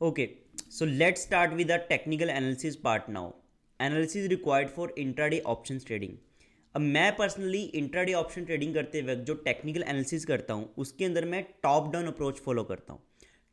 Okay, so let's start with the technical analysis part now. Analysis required for intraday options trading. अब मैं personally intraday option trading करते वक्त जो technical analysis करता हूँ उसके अंदर मैं टॉप डाउन अप्रोच फॉलो करता हूँ।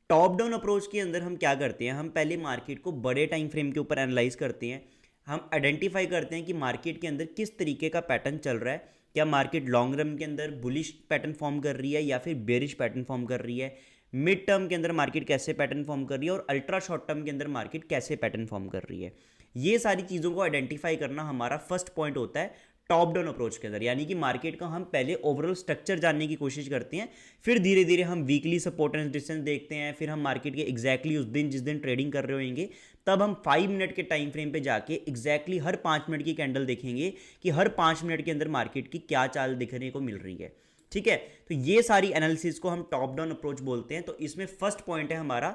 टॉप डाउन अप्रोच के अंदर हम क्या करते हैं, हम पहले मार्केट को बड़े टाइम फ्रेम के ऊपर एनालाइज करते हैं। हम आइडेंटिफाई करते हैं कि मार्केट के अंदर किस तरीके का पैटर्न चल रहा है। क्या मार्केट लॉन्ग रन के अंदर बुलिश पैटर्न फॉर्म कर रही है या फिर बेरिश पैटर्न फॉर्म कर रही है। मिड टर्म के अंदर मार्केट कैसे पैटर्न फॉर्म कर रही है और अल्ट्रा शॉर्ट टर्म के अंदर मार्केट कैसे पैटर्न फॉर्म कर रही है। ये सारी चीज़ों को आइडेंटिफाई करना हमारा फर्स्ट पॉइंट होता है टॉप डाउन अप्रोच के अंदर, यानी कि मार्केट का हम पहले ओवरऑल स्ट्रक्चर जानने की कोशिश करते हैं, फिर धीरे धीरे हम वीकली सपोर्ट एंड रेजिस्टेंस देखते हैं, फिर हम मार्केट के एग्जैक्टली उस दिन जिस दिन ट्रेडिंग कर रहे होंगे तब हम 5 मिनट के टाइम फ्रेम पे जाके एग्जैक्टली हर 5 मिनट की कैंडल देखेंगे कि हर 5 मिनट के अंदर मार्केट की क्या चाल दिखने को मिल रही है। ठीक है, तो ये सारी एनालिसिस को हम टॉप डाउन अप्रोच बोलते हैं। तो इसमें फर्स्ट पॉइंट है हमारा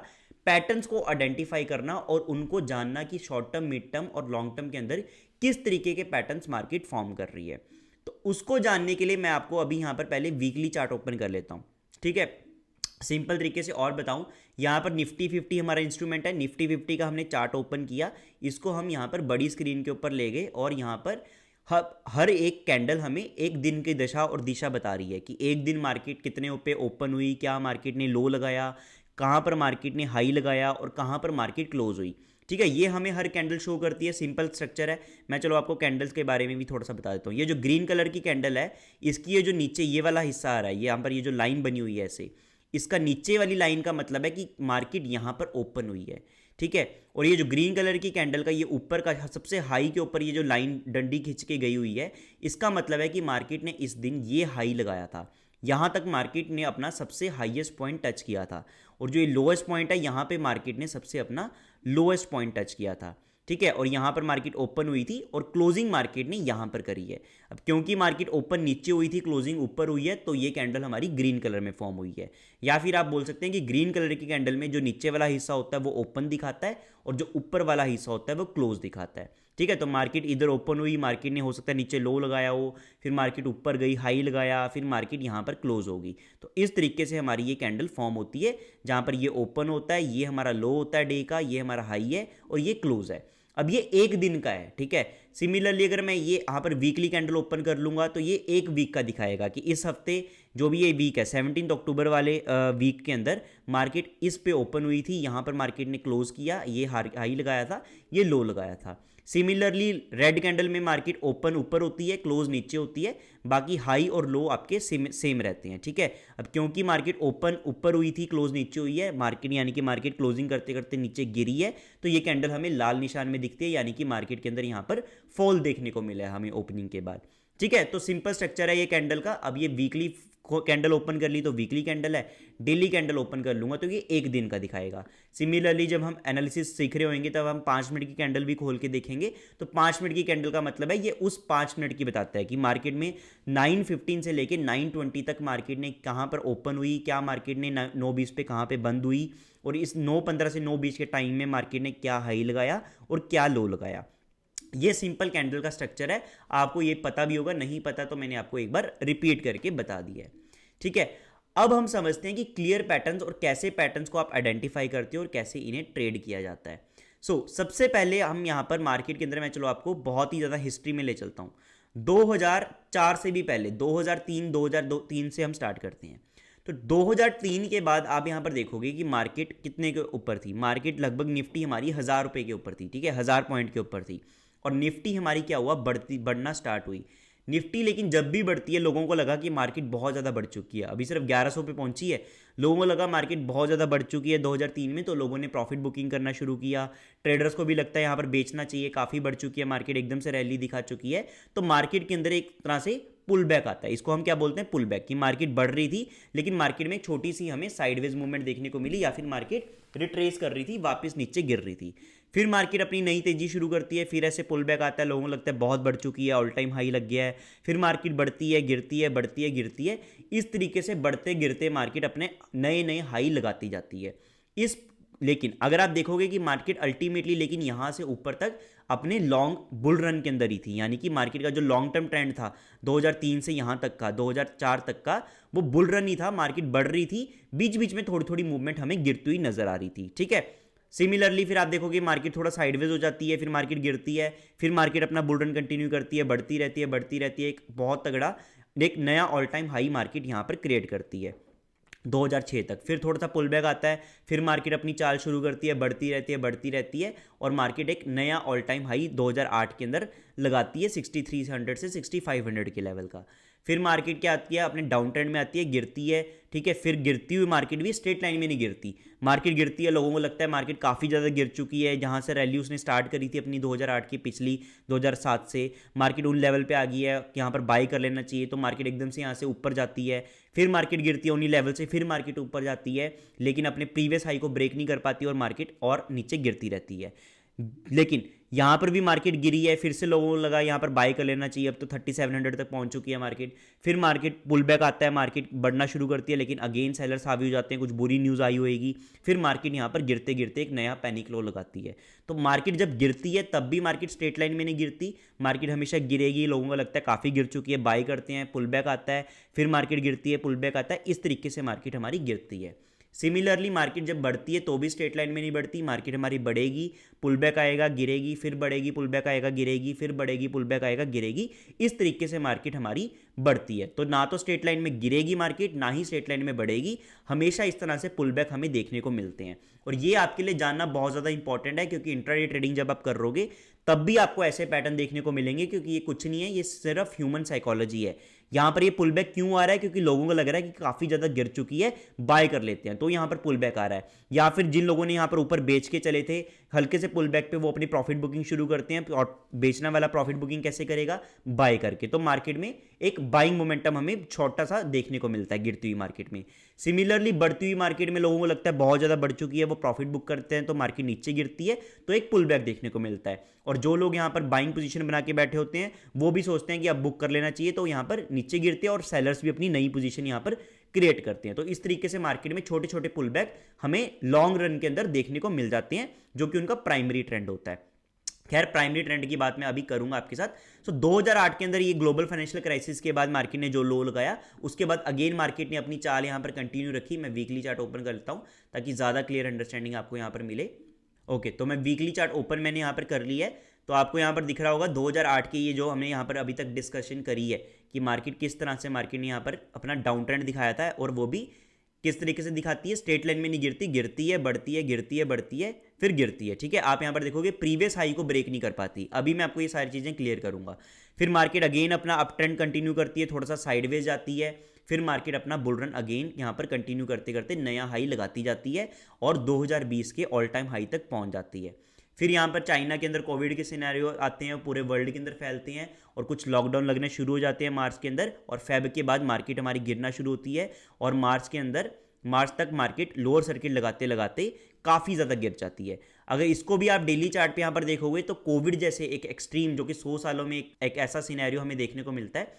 पैटर्न्स को आइडेंटिफाई करना और उनको जानना कि शॉर्ट टर्म, मिड टर्म और लॉन्ग टर्म के अंदर किस तरीके के पैटर्न्स मार्केट फॉर्म कर रही है। तो उसको जानने के लिए मैं आपको अभी यहां पर पहले वीकली चार्ट ओपन कर लेता हूं। ठीक है, सिंपल तरीके से और बताऊं, यहां पर निफ्टी 50 हमारा इंस्ट्रूमेंट है। निफ्टी 50 का हमने चार्ट ओपन किया, इसको हम यहां पर बड़ी स्क्रीन के ऊपर ले गए और यहां पर हर एक कैंडल हमें एक दिन की दशा और दिशा बता रही है कि एक दिन मार्केट कितने पे ओपन हुई, क्या मार्केट ने लो लगाया, कहाँ पर मार्केट ने हाई लगाया और कहाँ पर मार्केट क्लोज हुई। ठीक है, ये हमें हर कैंडल शो करती है। सिंपल स्ट्रक्चर है। मैं चलो आपको कैंडल्स के बारे में भी थोड़ा सा बता देता हूँ। ये जो ग्रीन कलर की कैंडल है, इसकी ये जो नीचे ये वाला हिस्सा आ रहा है, ये यहाँ पर ये जो लाइन बनी हुई है ऐसे, इसका नीचे वाली लाइन का मतलब है कि मार्केट यहाँ पर ओपन हुई है। ठीक है, और ये जो ग्रीन कलर की कैंडल का ये ऊपर का सबसे हाई के ऊपर ये जो लाइन डंडी खींच के गई हुई है, इसका मतलब है कि मार्केट ने इस दिन ये हाई लगाया था। यहाँ तक मार्केट ने अपना सबसे हाईएस्ट पॉइंट टच किया था और जो ये लोएस्ट पॉइंट है यहाँ पे मार्केट ने सबसे अपना लोएस्ट पॉइंट टच किया था। ठीक है, और यहाँ पर मार्केट ओपन हुई थी और क्लोजिंग मार्केट ने यहाँ पर करी है। अब क्योंकि मार्केट ओपन नीचे हुई थी, क्लोजिंग ऊपर हुई है, तो ये कैंडल हमारी ग्रीन कलर में फॉर्म हुई है। या फिर आप बोल सकते हैं कि ग्रीन कलर की कैंडल में जो नीचे वाला हिस्सा होता है वो ओपन दिखाता है और जो ऊपर वाला हिस्सा होता है वो क्लोज दिखाता है। ठीक है, तो मार्केट इधर ओपन हुई, मार्केट ने हो सकता है नीचे लो लगाया हो, फिर मार्केट ऊपर गई, हाई लगाया, फिर मार्केट यहाँ पर क्लोज होगी। तो इस तरीके से हमारी ये कैंडल फॉर्म होती है, जहाँ पर ये ओपन होता है, ये हमारा लो होता है डे का, ये हमारा हाई है और ये क्लोज है। अब ये एक दिन का है। ठीक है, सिमिलरली अगर मैं ये यहाँ पर वीकली कैंडल ओपन कर लूंगा तो ये एक वीक का दिखाएगा कि इस हफ्ते जो भी ये वीक है 17 अक्टूबर वाले वीक के अंदर मार्केट इस पे ओपन हुई थी, यहाँ पर मार्केट ने क्लोज किया, ये हाई लगाया था, ये लो लगाया था। सिमिलरली रेड कैंडल में मार्केट ओपन ऊपर होती है, क्लोज नीचे होती है, बाकी हाई और लो आपके सेम रहते हैं। ठीक है, अब क्योंकि मार्केट ओपन ऊपर हुई थी, क्लोज नीचे हुई है, मार्केट यानी कि मार्केट क्लोजिंग करते करते नीचे गिरी है, तो ये कैंडल हमें लाल निशान में दिखती है, यानी कि मार्केट के अंदर यहाँ पर फॉल देखने को मिला है हमें ओपनिंग के बाद। ठीक है, तो सिंपल स्ट्रक्चर है ये कैंडल का। अब ये वीकली कैंडल ओपन कर ली तो वीकली कैंडल है, डेली कैंडल ओपन कर लूंगा तो ये एक दिन का दिखाएगा। सिमिलरली जब हम एनालिसिस सीख रहे होंगे तब हम 5 मिनट की कैंडल भी खोल के देखेंगे, तो 5 मिनट की कैंडल का मतलब है ये उस 5 मिनट की बताता है कि मार्केट में 9:15 से लेके 9:20 तक मार्केट ने कहाँ पर ओपन हुई, क्या मार्केट ने 9:20 पे कहाँ पे बंद हुई और इस 9:15 से 9:20 के टाइम में मार्केट ने क्या हाई लगाया और क्या लो लगाया। ये सिंपल कैंडल का स्ट्रक्चर है। आपको ये पता भी होगा, नहीं पता तो मैंने आपको एक बार रिपीट करके बता दिया है। ठीक है, अब हम समझते हैं कि क्लियर पैटर्न्स और कैसे पैटर्न्स को आप आइडेंटिफाई करते हो और कैसे इन्हें ट्रेड किया जाता है। सबसे पहले हम यहां पर मार्केट के अंदर, मैं चलो आपको बहुत ही ज़्यादा हिस्ट्री में ले चलता हूं। 2004 से भी पहले 2003 से हम स्टार्ट करते हैं। तो 2003 के बाद आप यहां पर देखोगे कि मार्केट कितने के ऊपर थी। मार्केट लगभग निफ्टी हमारी 1000 रुपये के ऊपर थी। ठीक है, 1000 पॉइंट के ऊपर थी और निफ्टी हमारी क्या हुआ, बढ़ना स्टार्ट हुई निफ्टी। लेकिन जब भी बढ़ती है लोगों को लगा कि मार्केट बहुत ज़्यादा बढ़ चुकी है, अभी सिर्फ 1100 पे पहुंची है, लोगों को लगा मार्केट बहुत ज़्यादा बढ़ चुकी है 2003 में, तो लोगों ने प्रॉफिट बुकिंग करना शुरू किया। ट्रेडर्स को भी लगता है यहाँ पर बेचना चाहिए, काफ़ी बढ़ चुकी है मार्केट, एकदम से रैली दिखा चुकी है, तो मार्केट के अंदर एक तरह से पुल बैक आता है। इसको हम क्या बोलते हैं, पुल बैक, कि मार्केट बढ़ रही थी लेकिन मार्केट में एक छोटी सी हमें साइडवेज मूवमेंट देखने को मिली, या फिर मार्केट रिट्रेस कर रही थी, वापस नीचे गिर रही थी। फिर मार्केट अपनी नई तेजी शुरू करती है, फिर ऐसे पुल बैक आता है, लोगों को लगता है बहुत बढ़ चुकी है, ऑल टाइम हाई लग गया है, फिर मार्केट बढ़ती है, गिरती है, बढ़ती है, गिरती है। इस तरीके से बढ़ते गिरते मार्केट अपने नए नए हाई लगाती जाती है। इस लेकिन अगर आप देखोगे कि मार्केट अल्टीमेटली लेकिन यहां से ऊपर तक अपने लॉन्ग बुल रन के अंदर ही थी, यानी कि मार्केट का जो लॉन्ग टर्म ट्रेंड था 2003 से यहां तक का, 2004 तक का, वो बुल रन ही था। मार्केट बढ़ रही थी, बीच बीच में थोड़ी थोड़ी मूवमेंट हमें गिरती हुई नजर आ रही थी। ठीक है, सिमिलरली फिर आप देखोगे मार्केट थोड़ा साइडवेज हो जाती है, फिर मार्केट गिरती है, फिर मार्केट अपना बुल रन कंटिन्यू करती है, बढ़ती रहती है, बढ़ती रहती है, एक बहुत तगड़ा एक नया ऑल टाइम हाई मार्केट यहाँ पर क्रिएट करती है 2006 तक। फिर थोड़ा सा पुल बैक आता है, फिर मार्केट अपनी चाल शुरू करती है, बढ़ती रहती है, बढ़ती रहती है, और मार्केट एक नया ऑल टाइम हाई 2008 के अंदर लगाती है 6300 से 6500 के लेवल का। फिर मार्केट क्या आती है, अपने डाउन ट्रेंड में आती है, गिरती है, ठीक है। फिर गिरती हुई मार्केट भी स्ट्रेट लाइन में नहीं गिरती, मार्केट गिरती है, लोगों को लगता है मार्केट काफ़ी ज़्यादा गिर चुकी है, जहाँ से रैली उसने स्टार्ट करी थी अपनी 2008 की पिछली 2007 से, मार्केट उन लेवल पे आ गई है, यहाँ पर बाई कर लेना चाहिए, तो मार्केट एकदम से यहाँ से ऊपर जाती है, फिर मार्केट गिरती है उन्हीं लेवल से, फिर मार्केट ऊपर जाती है, लेकिन अपने प्रीवियस हाई को ब्रेक नहीं कर पाती और मार्केट और नीचे गिरती रहती है। लेकिन यहाँ पर भी मार्केट गिरी है, फिर से लोगों को लगा यहाँ पर बाय कर लेना चाहिए, अब तो 3700 तक पहुँच चुकी है मार्केट। फिर मार्केट पुल बैक आता है, मार्केट बढ़ना शुरू करती है, लेकिन अगेन सेलर्स हावी हो जाते हैं, कुछ बुरी न्यूज़ आई होगी, फिर मार्केट यहाँ पर गिरते गिरते एक नया पैनिक लो लगाती है। तो मार्केट जब गिरती है तब भी मार्केट स्ट्रेट लाइन में नहीं गिरती, मार्केट हमेशा गिरेगी, लोगों को लगता है काफ़ी गिर चुकी है, बाय करते हैं, पुल बैक आता है, फिर मार्केट गिरती है, पुल बैक आता है, इस तरीके से मार्केट हमारी गिरती है। सिमिलरली मार्केट जब बढ़ती है तो भी स्ट्रेट लाइन में नहीं बढ़ती, मार्केट हमारी बढ़ेगी, पुल बैक आएगा, गिरेगी, फिर बढ़ेगी, पुल बैक आएगा, गिरेगी, फिर बढ़ेगी, पुल बैक आएगा, गिरेगी, इस तरीके से मार्केट हमारी बढ़ती है। तो ना तो स्ट्रेट लाइन में गिरेगी मार्केट, ना ही स्ट्रेट लाइन में बढ़ेगी, हमेशा इस तरह से पुल बैक हमें देखने को मिलते हैं। और ये आपके लिए जानना बहुत ज़्यादा इंपॉर्टेंट है, क्योंकि इंट्राडे ट्रेडिंग जब आप करोगे तब भी आपको ऐसे पैटर्न देखने को मिलेंगे, क्योंकि ये कुछ नहीं है, ये सिर्फ ह्यूमन साइकोलॉजी है। यहाँ पर ये पुल बैक क्यों आ रहा है, क्योंकि लोगों को लग रहा है कि काफ़ी ज़्यादा गिर चुकी है, बाय कर लेते हैं, तो यहाँ पर पुल बैक आ रहा है। या फिर जिन लोगों ने यहाँ पर ऊपर बेच के चले थे, हल्के से पुल बैक पे वो अपनी प्रॉफिट बुकिंग शुरू करते हैं, और बेचने वाला प्रॉफिट बुकिंग कैसे करेगा, बाय करके। तो मार्केट में एक बाइंग मोमेंटम हमें छोटा सा देखने को मिलता है गिरती हुई मार्केट में। सिमिलरली बढ़ती हुई मार्केट में लोगों को लगता है बहुत ज़्यादा बढ़ चुकी है, वो प्रॉफिट बुक करते हैं, तो मार्केट नीचे गिरती है, तो एक पुल बैक देखने को मिलता है। और जो लोग यहाँ पर बाइंग पोजीशन बना के बैठे होते हैं, वो भी सोचते हैं कि अब बुक कर लेना चाहिए, तो यहाँ पर नीचे गिरते हैं, और सेलर्स भी अपनी नई पोजीशन यहाँ पर क्रिएट करते हैं। तो इस तरीके से मार्केट में छोटे छोटे पुल बैक हमें लॉन्ग रन के अंदर देखने को मिल जाते हैं, जो कि उनका प्राइमरी ट्रेंड होता है। खैर, प्राइमरी ट्रेंड की बात मैं अभी करूंगा आपके साथ। सो 2008 के अंदर ये ग्लोबल फाइनेंशियल क्राइसिस के बाद मार्केट ने जो लो लगाया, उसके बाद अगेन मार्केट ने अपनी चाल यहाँ पर कंटिन्यू रखी। मैं वीकली चार्ट ओपन कर लेता हूँ ताकि ज़्यादा क्लियर अंडरस्टैंडिंग आपको यहाँ पर मिले। ओके, तो मैं वीकली चार्ट ओपन मैंने यहाँ पर कर लिया है, तो आपको यहाँ पर दिख रहा होगा 2008 के ये जो हमने यहाँ पर अभी तक डिस्कशन करी है कि मार्केट किस तरह से मार्केट ने यहाँ पर अपना डाउन ट्रेंड दिखाया था, और वो भी किस तरीके से दिखाती है, स्ट्रेट लाइन में नहीं गिरती, गिरती है, बढ़ती है, गिरती है, बढ़ती है, फिर गिरती है। ठीक है, आप यहाँ पर देखोगे प्रीवियस हाई को ब्रेक नहीं कर पाती। अभी मैं आपको ये सारी चीज़ें क्लियर करूंगा। फिर मार्केट अगेन अपना अप ट्रेंड कंटिन्यू करती है, थोड़ा सा साइडवेज जाती है, फिर मार्केट अपना बुल रन अगेन यहाँ पर कंटिन्यू करते करते नया हाई लगाती जाती है, और 2020 के ऑल टाइम हाई तक पहुँच जाती है। फिर यहाँ पर चाइना के अंदर कोविड के सिनेरियो आते हैं, पूरे वर्ल्ड के अंदर फैलते हैं, और कुछ लॉकडाउन लगने शुरू हो जाते हैं मार्च के अंदर, और फेब के बाद मार्केट हमारी गिरना शुरू होती है, और मार्च तक मार्केट लोअर सर्किट लगाते लगाते काफ़ी ज़्यादा गिर जाती है। अगर इसको भी आप डेली चार्ट पे यहाँ पर देखोगे, तो कोविड जैसे एक एक्सट्रीम, जो कि 100 सालों में एक ऐसा सिनेरियो हमें देखने को मिलता है,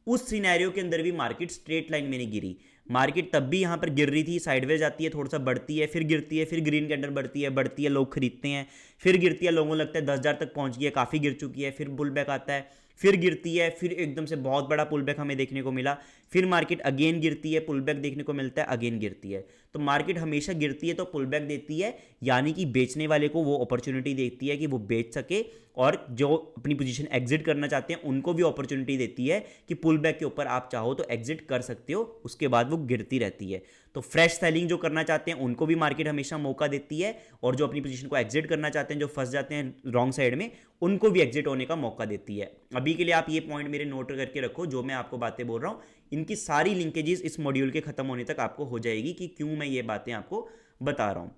उस सिनेरियो के अंदर भी मार्केट स्ट्रेट लाइन में नहीं गिरी। मार्केट तब भी यहाँ पर गिर रही थी, साइडवेज आती है, थोड़ा सा बढ़ती है, फिर गिरती है, फिर ग्रीन के अंडर बढ़ती है, लोग खरीदते हैं, फिर गिरती है, लोगों को लगता है 10,000 तक पहुँच गई है, काफ़ी गिर चुकी है, फिर पुल बैक आता है, फिर गिरती है, फिर एकदम से बहुत बड़ा पुल बैक हमें देखने को मिला, फिर मार्केट अगेन गिरती है, पुल बैक देखने को मिलता है, अगेन गिरती है। तो मार्केट हमेशा गिरती है तो पुल बैक देती है, यानी कि बेचने वाले को वो अपॉर्चुनिटी देती है कि वो बेच सके, और जो अपनी पोजीशन एग्जिट करना चाहते हैं उनको भी अपॉर्चुनिटी देती है कि पुल बैक के ऊपर आप चाहो तो एग्जिट कर सकते हो, उसके बाद वो गिरती रहती है। तो फ्रेश सेलिंग जो करना चाहते हैं उनको भी मार्केट हमेशा मौका देती है, और जो अपनी पोजीशन को एग्जिट करना चाहते हैं, जो फंस जाते हैं रॉन्ग साइड में, उनको भी एग्जिट होने का मौका देती है। अभी के लिए आप ये पॉइंट मेरे नोट करके रखो, जो मैं आपको बातें बोल रहा हूँ, इनकी सारी लिंकेजेस इस मॉड्यूल के खत्म होने तक आपको हो जाएगी कि क्यों मैं ये बातें आपको बता रहा हूँ।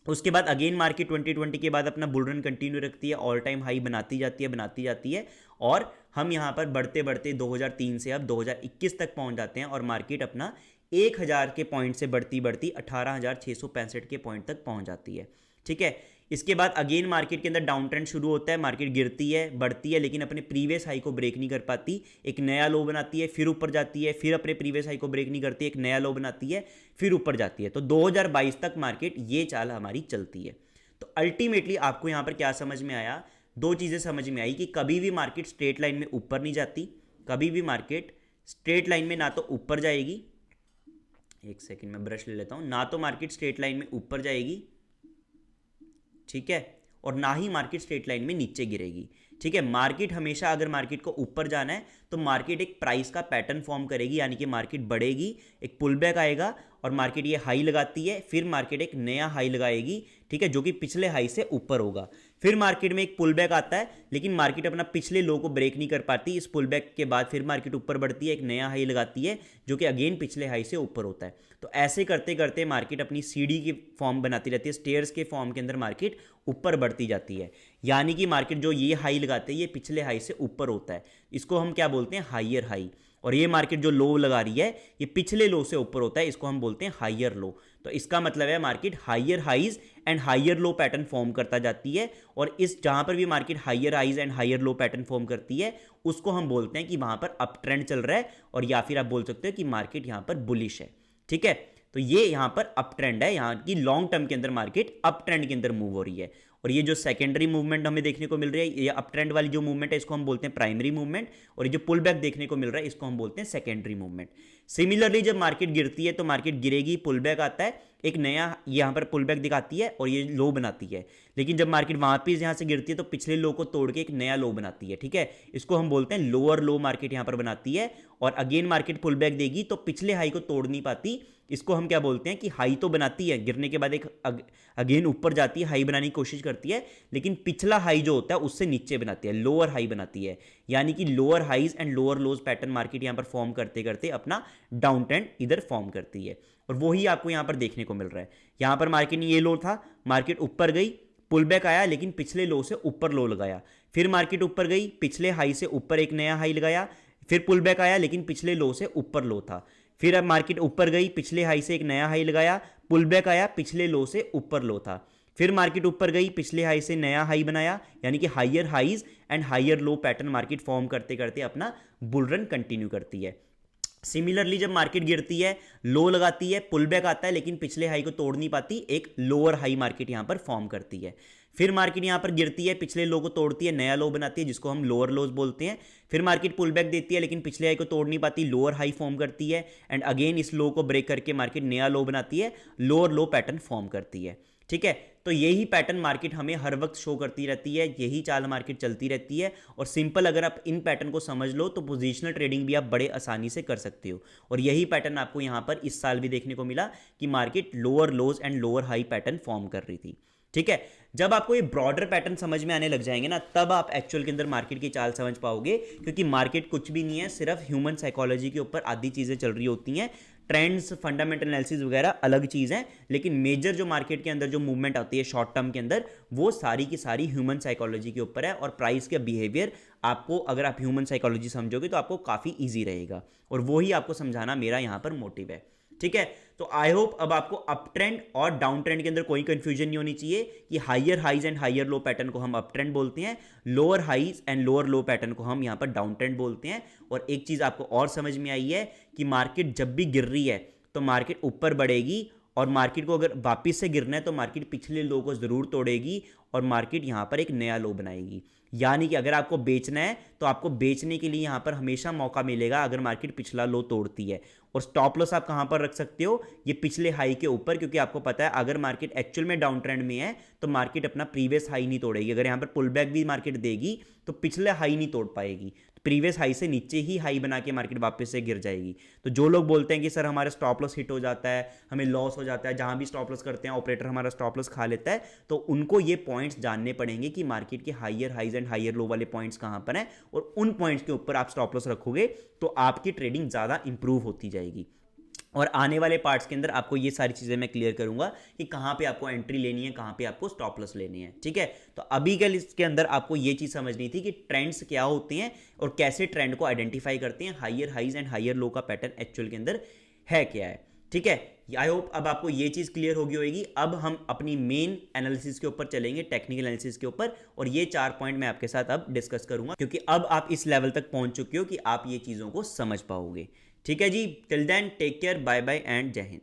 उसके बाद अगेन मार्केट 2020 के बाद अपना बुल रन कंटिन्यू रखती है, ऑल टाइम हाई बनाती जाती है, और हम यहाँ पर बढ़ते बढ़ते 2003 से अब 2021 तक पहुँच जाते हैं, और मार्केट अपना 1000 के पॉइंट से बढ़ती बढ़ती 18,665 के पॉइंट तक पहुँच जाती है। ठीक है, इसके बाद अगेन मार्केट के अंदर डाउन ट्रेंड शुरू होता है, मार्केट गिरती है, बढ़ती है, लेकिन अपने प्रीवियस हाई को ब्रेक नहीं कर पाती, एक नया लो बनाती है, फिर ऊपर जाती है, फिर अपने प्रीवियस हाई को ब्रेक नहीं करती, एक नया लो बनाती है, फिर ऊपर जाती है। तो 2022 तक मार्केट ये चाल हमारी चलती है। तो अल्टीमेटली आपको यहाँ पर क्या समझ में आया, दो चीज़ें समझ में आई कि कभी भी मार्केट स्ट्रेट लाइन में ऊपर नहीं जाती, कभी भी मार्केट स्ट्रेट लाइन में ना तो ऊपर जाएगी, एक सेकेंड मैं ब्रश ले लेता हूँ, ना तो मार्केट स्ट्रेट लाइन में ऊपर जाएगी, ठीक है, और ना ही मार्केट स्ट्रेट लाइन में नीचे गिरेगी। ठीक है, मार्केट हमेशा अगर मार्केट को ऊपर जाना है तो मार्केट एक प्राइस का पैटर्न फॉर्म करेगी, यानी कि मार्केट बढ़ेगी, एक पुल बैक आएगा और मार्केट ये हाई लगाती है, फिर मार्केट एक नया हाई लगाएगी, ठीक है, जो कि पिछले हाई से ऊपर होगा। फिर मार्केट में एक पुल बैक आता है, लेकिन मार्केट अपना पिछले लो को ब्रेक नहीं कर पाती। इस पुल बैक के बाद फिर मार्केट ऊपर बढ़ती है, एक नया हाई लगाती है, जो कि अगेन पिछले हाई से ऊपर होता है। तो ऐसे करते करते मार्केट अपनी सीढ़ी की फॉर्म बनाती रहती है, स्टेयर्स के फॉर्म के अंदर मार्केट ऊपर बढ़ती जाती है। यानी कि मार्केट जो ये हाई लगाते हैं ये पिछले हाई से ऊपर होता है, इसको हम क्या बोलते हैं, हाइयर हाई। और ये मार्केट जो लो लगा रही है ये पिछले लो से ऊपर होता है, इसको हम बोलते हैं हाइयर लो। तो इसका मतलब है market higher highs and higher low pattern form करता जाती है, और इस जहां पर भी market higher highs and higher low pattern form करती है उसको हम बोलते हैं कि वहां पर अप ट्रेंड चल रहा है, और या फिर आप बोल सकते हो कि मार्केट यहां पर बुलिश है। ठीक है, तो ये यहां पर अप ट्रेंड है, यहां की लॉन्ग टर्म के अंदर मार्केट अप ट्रेंड के अंदर मूव हो रही है। और ये जो सेकेंडरी मूवमेंट हमें देखने को मिल रही है, ये अप ट्रेंड वाली जो मूवमेंट है इसको हम बोलते हैं प्राइमरी मूवमेंट, और ये जो पुल बैक देखने को मिल रहा है इसको हम बोलते हैं सेकेंडरी मूवमेंट। सिमिलरली जब मार्केट गिरती है तो मार्केट गिरेगी, पुल बैक आता है, एक नया यहाँ पर पुल बैक दिखाती है और ये लो बनाती है, लेकिन जब मार्केट वापस यहाँ से गिरती है तो पिछले लो को तोड़ के एक नया लो बनाती है। ठीक है, इसको हम बोलते हैं लोअर लो मार्केट यहाँ पर बनाती है, और अगेन मार्केट पुल बैक देगी तो पिछले हाई को तोड़ नहीं पाती, इसको हम क्या बोलते हैं कि हाई तो बनाती है, गिरने के बाद एक अगेन ऊपर जाती है, हाई बनाने की कोशिश करती है, लेकिन पिछला हाई जो होता है उससे नीचे बनाती है, लोअर हाई बनाती है। यानी कि lower highs and lower lows pattern market यहां पर फॉर्म करते करते अपना डाउन ट्रेंड इधर फॉर्म करती है, और वही आपको यहां पर देखने को मिल रहा है। यहां पर मार्केट ये लो था, मार्केट ऊपर गई, पुल बैक आया, लेकिन पिछले लो से ऊपर लो लगाया, फिर मार्केट ऊपर गई, पिछले हाई से ऊपर एक नया हाई लगाया, फिर पुल बैक आया, लेकिन पिछले लो से ऊपर लो था, फिर अब मार्केट ऊपर गई, पिछले हाई से एक नया हाई लगाया, पुल बैक आया, पिछले लो से ऊपर लो था, फिर मार्केट ऊपर गई, पिछले हाई से नया हाई बनाया, यानी कि higher highs and higher low pattern market form करते करते अपना बुल रन कंटिन्यू करती है। सिमिलरली जब मार्केट गिरती है, लो लगाती है, पुल बैक आता है, लेकिन पिछले हाई को तोड़ नहीं पाती, एक लोअर हाई मार्केट यहां पर फॉर्म करती है। फिर मार्केट यहां पर गिरती है, पिछले लो को तोड़ती है, नया लो बनाती है, जिसको हम लोअर लोज बोलते हैं। फिर मार्केट पुल बैक देती है, लेकिन पिछले हाई को तोड़ नहीं पाती, लोअर हाई फॉर्म करती है, एंड अगेन इस लो को ब्रेक करके मार्केट नया लो बनाती है, लोअर लो पैटर्न फॉर्म करती है। ठीक है, तो यही पैटर्न मार्केट हमें हर वक्त शो करती रहती है, यही चाल मार्केट चलती रहती है, और सिंपल अगर आप इन पैटर्न को समझ लो तो पोजीशनल ट्रेडिंग भी आप बड़े आसानी से कर सकते हो। और यही पैटर्न आपको यहां पर इस साल भी देखने को मिला कि market lower lodge and lower high pattern form कर रही थी। ठीक है, जब आपको ये ब्रॉडर पैटर्न समझ में आने लग जाएंगे ना, तब आप एक्चुअल के अंदर मार्केट की चाल समझ पाओगे, क्योंकि मार्केट कुछ भी नहीं है, सिर्फ ह्यूमन साइकोलॉजी के ऊपर आधी चीज़ें चल रही होती हैं। ट्रेंड्स, फंडामेंटल एनालिसिस वगैरह अलग चीज़ है, लेकिन मेजर जो मार्केट के अंदर जो मूवमेंट आती है शॉर्ट टर्म के अंदर, वो सारी की सारी ह्यूमन साइकोलॉजी के ऊपर है, और प्राइस का बिहेवियर आपको, अगर आप ह्यूमन साइकोलॉजी समझोगे तो आपको काफ़ी ईजी रहेगा, और वही आपको समझाना मेरा यहाँ पर मोटिव है। ठीक है, तो आई होप अब आपको अप ट्रेंड और डाउन ट्रेंड के अंदर कोई कंफ्यूजन नहीं होनी चाहिए कि higher highs and higher low pattern को हम अप ट्रेंड बोलते हैं, lower highs and lower low pattern को हम यहां पर डाउन ट्रेंड बोलते हैं। और एक चीज आपको और समझ में आई है कि मार्केट जब भी गिर रही है तो मार्केट ऊपर बढ़ेगी, और मार्केट को अगर वापिस से गिरना है तो मार्केट पिछले लो को जरूर तोड़ेगी, और मार्केट यहां पर एक नया लो बनाएगी। यानी कि अगर आपको बेचना है तो आपको बेचने के लिए यहां पर हमेशा मौका मिलेगा अगर मार्केट पिछला लो तोड़ती है। और स्टॉप लॉस आप कहां पर रख सकते हो, ये पिछले हाई के ऊपर, क्योंकि आपको पता है अगर मार्केट एक्चुअल में डाउन ट्रेंड में है तो मार्केट अपना प्रीवियस हाई नहीं तोड़ेगी। अगर यहां पर पुल बैक भी मार्केट देगी तो पिछले हाई नहीं तोड़ पाएगी, प्रीवियस हाई से नीचे ही हाई बना के मार्केट वापस से गिर जाएगी। तो जो लोग बोलते हैं कि सर हमारा स्टॉप लॉस हिट हो जाता है, हमें लॉस हो जाता है, जहां भी स्टॉप लॉस करते हैं ऑपरेटर हमारा स्टॉप लॉस खा लेता है, तो उनको ये पॉइंट्स जानने पड़ेंगे कि मार्केट के हाइयर हाइज एंड हाइयर लो वाले पॉइंट्स कहां पर हैं, और उन पॉइंट्स के ऊपर आप स्टॉप लॉस रखोगे तो आपकी ट्रेडिंग ज़्यादा इंप्रूव होती जाएगी। और आने वाले पार्ट्स के अंदर आपको ये सारी चीज़ें मैं क्लियर करूंगा कि कहाँ पे आपको एंट्री लेनी है, कहाँ पे आपको स्टॉप लॉस लेनी है। ठीक है, तो अभी के इसके अंदर आपको ये चीज़ समझनी थी कि ट्रेंड्स क्या होते हैं और कैसे ट्रेंड को आइडेंटिफाई करते हैं, हाइयर हाइज एंड हाइयर लो का पैटर्न एक्चुअल के अंदर है क्या है। ठीक है, आई होप अब आपको ये चीज़ क्लियर होगी होगी। अब हम अपनी मेन एनालिसिस के ऊपर चलेंगे, टेक्निकल एनालिसिस के ऊपर, और ये 4 पॉइंट मैं आपके साथ अब डिस्कस करूंगा, क्योंकि अब आप इस लेवल तक पहुंच चुके हो कि आप ये चीज़ों को समझ पाओगे। ठीक है जी, till then take care, bye bye and Jai Hind.